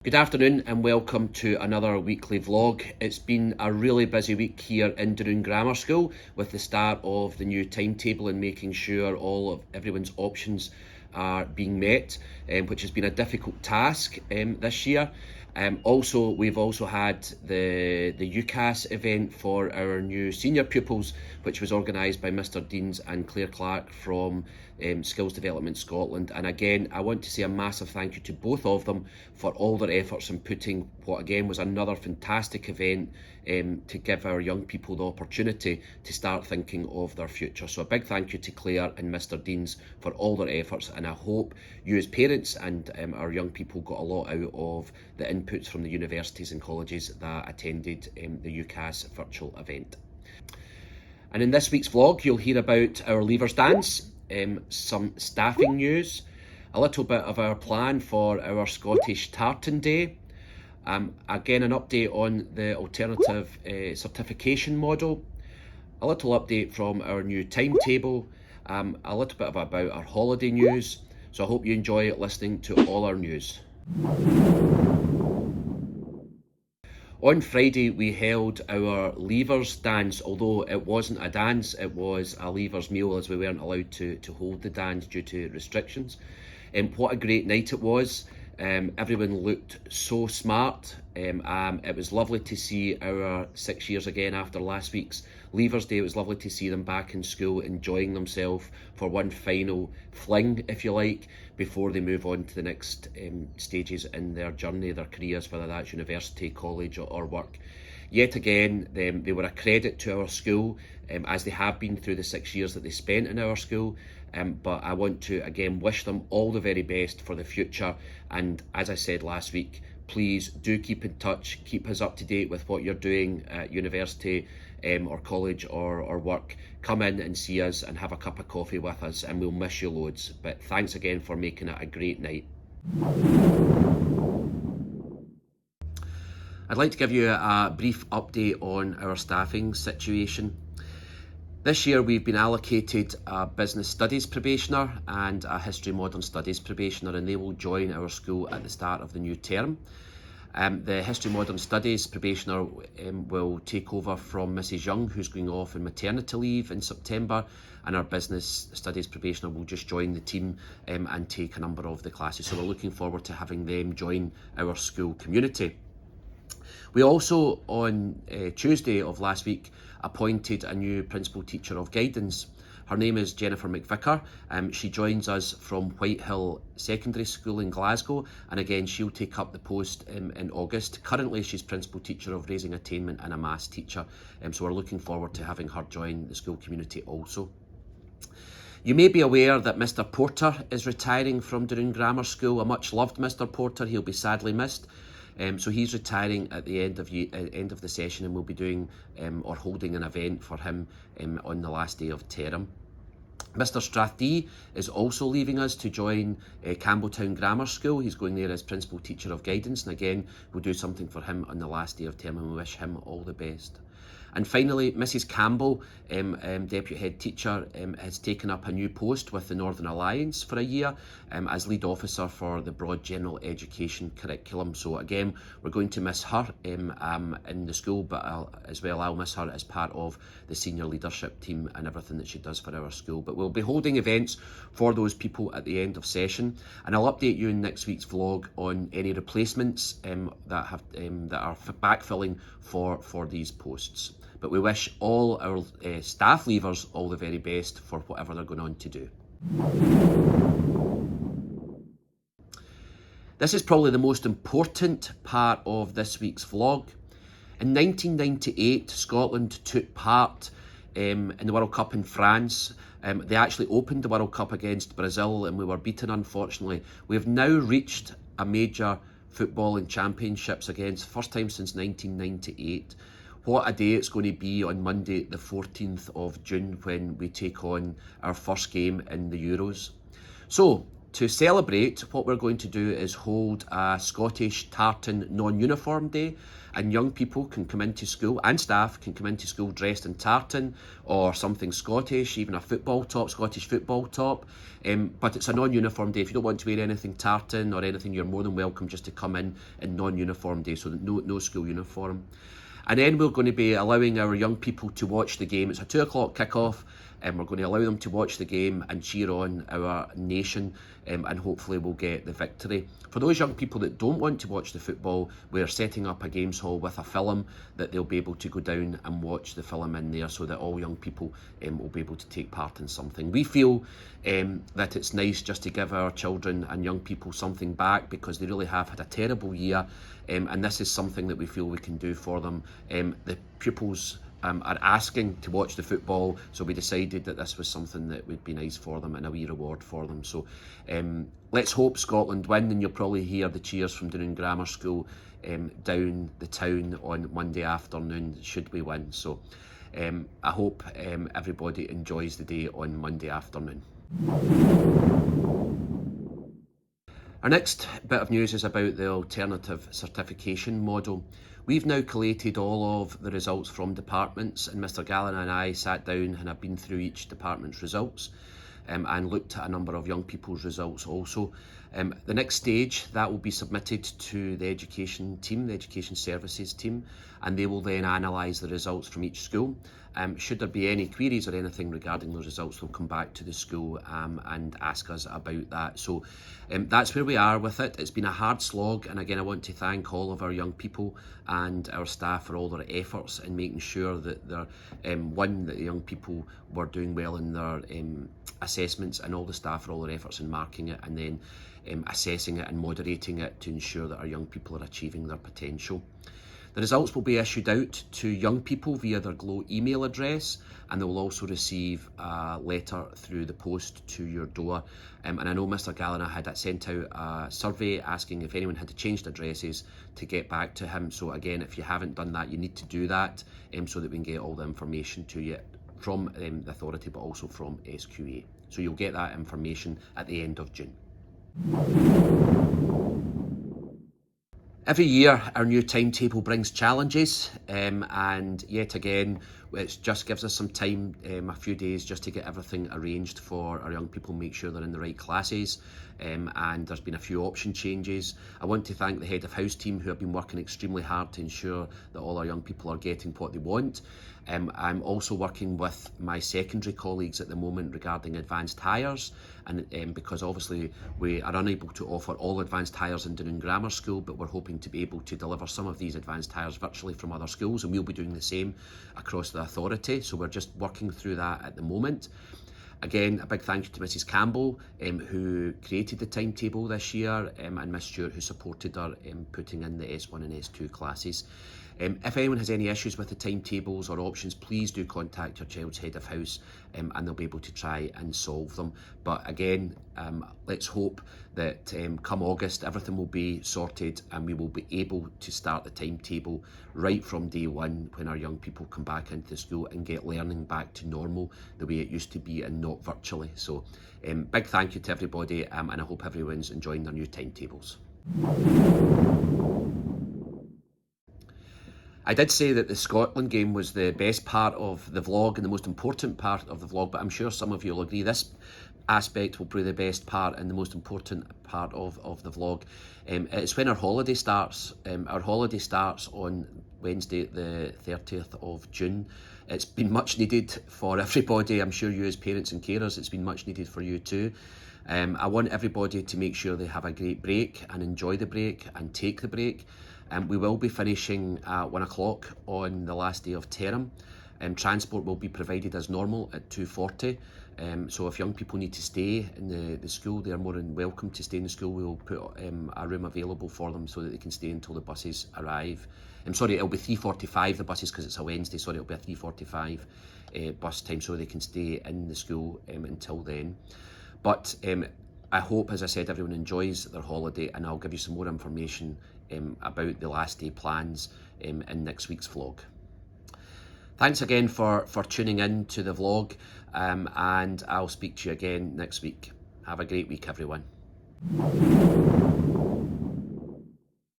Good afternoon and welcome to another weekly vlog. It's been a really busy week here in Dunoon Grammar School with the start of the new timetable and making sure all of everyone's options are being met, which has been a difficult task this year. We've also had the UCAS event for our new senior pupils, which was organised by Mr. Deans and Claire Clark from Skills Development Scotland. And again, I want to say a massive thank you to both of them for all their efforts in putting what again was another fantastic event to give our young people the opportunity to start thinking of their future. So a big thank you to Claire and Mr. Deans for all their efforts, and I hope you as parents and our young people got a lot out of the inputs from the universities and colleges that attended the UCAS virtual event. And in this week's vlog, you'll hear about our Leavers dance, some staffing news, a little bit of our plan for our Scottish Tartan Day, again an update on the alternative certification model, a little update from our new timetable, a little bit about our holiday news. So I hope you enjoy listening to all our news. On Friday we held our Leavers dance, although it wasn't a dance, it was a Leavers meal as we weren't allowed to hold the dance due to restrictions. What a great night it was. Everyone looked so smart. It was lovely to see our 6 years again after last week's Leavers Day. It was lovely to see them back in school enjoying themselves for one final fling, if you like, before they move on to the next stages in their journey, their careers, whether that's university, college or work. Yet again, they were a credit to our school, as they have been through the 6 years that they spent in our school. But I want to again wish them all the very best for the future. And as I said last week, please do keep in touch, keep us up to date with what you're doing at university or college or work. Come in and see us and have a cup of coffee with us, and we'll miss you loads. But thanks again for making it a great night. I'd like to give you a brief update on our staffing situation. This year we've been allocated a business studies probationer and a history modern studies probationer, and they will join our school at the start of the new term. The history modern studies probationer will take over from Mrs. Young, who's going off on maternity leave in September, and our business studies probationer will just join the team and take a number of the classes. So we're looking forward to having them join our school community. We also, on Tuesday of last week, appointed a new principal teacher of guidance. Her name is Jennifer McVicker. She joins us from Whitehill Secondary School in Glasgow, and again she'll take up the post in August. Currently she's principal teacher of raising attainment and a maths teacher, so we're looking forward to having her join the school community also. You may be aware that Mr. Porter is retiring from Dunoon Grammar School. A much loved Mr. Porter. He'll be sadly missed. So he's retiring at the end of the session, and we'll be doing or holding an event for him on the last day of term. Mr. Strathdee is also leaving us to join Campbelltown Grammar School. He's going there as principal teacher of guidance, and again we'll do something for him on the last day of term, and we wish him all the best. And finally, Mrs. Campbell, Deputy Head Teacher, has taken up a new post with the Northern Alliance for a year as Lead Officer for the Broad General Education Curriculum. So again, we're going to miss her in the school, but I'll miss her as part of the senior leadership team and everything that she does for our school. But we'll be holding events for those people at the end of session, and I'll update you in next week's vlog on any replacements that are backfilling for these posts. But we wish all our staff leavers all the very best for whatever they're going on to do. This is probably the most important part of this week's vlog. In 1998, Scotland took part in the World Cup in France. They actually opened the World Cup against Brazil, and we were beaten, unfortunately. We have now reached a major footballing championships against, first time since 1998. What a day it's going to be on Monday the 14th of June when we take on our first game in the Euros. So To celebrate, what we're going to do is hold a Scottish tartan non-uniform day, and young people can come into school, and staff can come into school dressed in tartan or something Scottish, even a football top, Scottish football top. But it's a non-uniform day. If you don't want to wear anything tartan or anything, you're more than welcome just to come in non-uniform day, so no school uniform. And then we're going to be allowing our young people to watch the game. It's a 2 o'clock kickoff, and we're going to allow them to watch the game and cheer on our nation, and hopefully we'll get the victory. For those young people that don't want to watch the football, we're setting up a games hall with a film that they'll be able to go down and watch the film in there, so that all young people will be able to take part in something. We feel that it's nice just to give our children and young people something back, because they really have had a terrible year, and this is something that we feel we can do for them. The pupils are asking to watch the football, so we decided that this was something that would be nice for them and a wee reward for them. So let's hope Scotland win, and you'll probably hear the cheers from Dunoon Grammar School down the town on Monday afternoon should we win. So I hope everybody enjoys the day on Monday afternoon. Our next bit of news is about the alternative certification model. We've now collated all of the results from departments, and Mr. Gallen and I sat down and have been through each department's results and looked at a number of young people's results also. The next stage, that will be submitted to the education team, the education services team, and they will then analyse the results from each school. Should there be any queries or anything regarding those results, they'll come back to the school and ask us about that. So that's where we are with it. It's been a hard slog, and again I want to thank all of our young people and our staff for all their efforts in making sure that that the young people were doing well in their assessments, and all the staff for all their efforts in marking it and then assessing it and moderating it to ensure that our young people are achieving their potential. The results will be issued out to young people via their Glow email address, and they will also receive a letter through the post to your door. And I know Mr. Gallagher had sent out a survey asking if anyone had changed addresses to get back to him. So again, if you haven't done that, you need to do that so that we can get all the information to you from the authority, but also from SQA. So you'll get that information at the end of June. Every year our new timetable brings challenges, and yet again it just gives us some time, a few days, just to get everything arranged for our young people, make sure they're in the right classes, and there's been a few option changes. I want to thank the head of house team who have been working extremely hard to ensure that all our young people are getting what they want. I'm also working with my secondary colleagues at the moment regarding advanced hires, and because obviously we are unable to offer all advanced hires in Dunoon Grammar School, but we're hoping to be able to deliver some of these advanced hires virtually from other schools, and we'll be doing the same across the authority. So we're just working through that at the moment. Again, a big thank you to Mrs. Campbell, who created the timetable this year, and Miss Stewart, who supported her in putting in the S1 and S2 classes. If anyone has any issues with the timetables or options, please do contact your child's head of house, and they'll be able to try and solve them. But again, let's hope that come August everything will be sorted and we will be able to start the timetable right from day one when our young people come back into the school and get learning back to normal the way it used to be and not virtually. So big thank you to everybody, and I hope everyone's enjoying their new timetables. I did say that the Scotland game was the best part of the vlog and the most important part of the vlog, but I'm sure some of you will agree this aspect will be the best part and the most important part of the vlog. It's when our holiday starts. Our holiday starts on Wednesday the 30th of June. It's been much needed for everybody. I'm sure you as parents and carers, it's been much needed for you too. I want everybody to make sure they have a great break and enjoy the break and take the break. We will be finishing at 1 o'clock on the last day of term. Transport will be provided as normal at 2:40. So if young people need to stay in the school, they are more than welcome to stay in the school. We will put a room available for them so that they can stay until the buses arrive. I'm sorry, it'll be 3:45 the buses, because it's a Wednesday. Sorry, it'll be a 3:45 bus time, so they can stay in the school until then. But I hope, as I said, everyone enjoys their holiday, and I'll give you some more information about the last day plans in next week's vlog. Thanks again for tuning in to the vlog, and I'll speak to you again next week. Have a great week, everyone.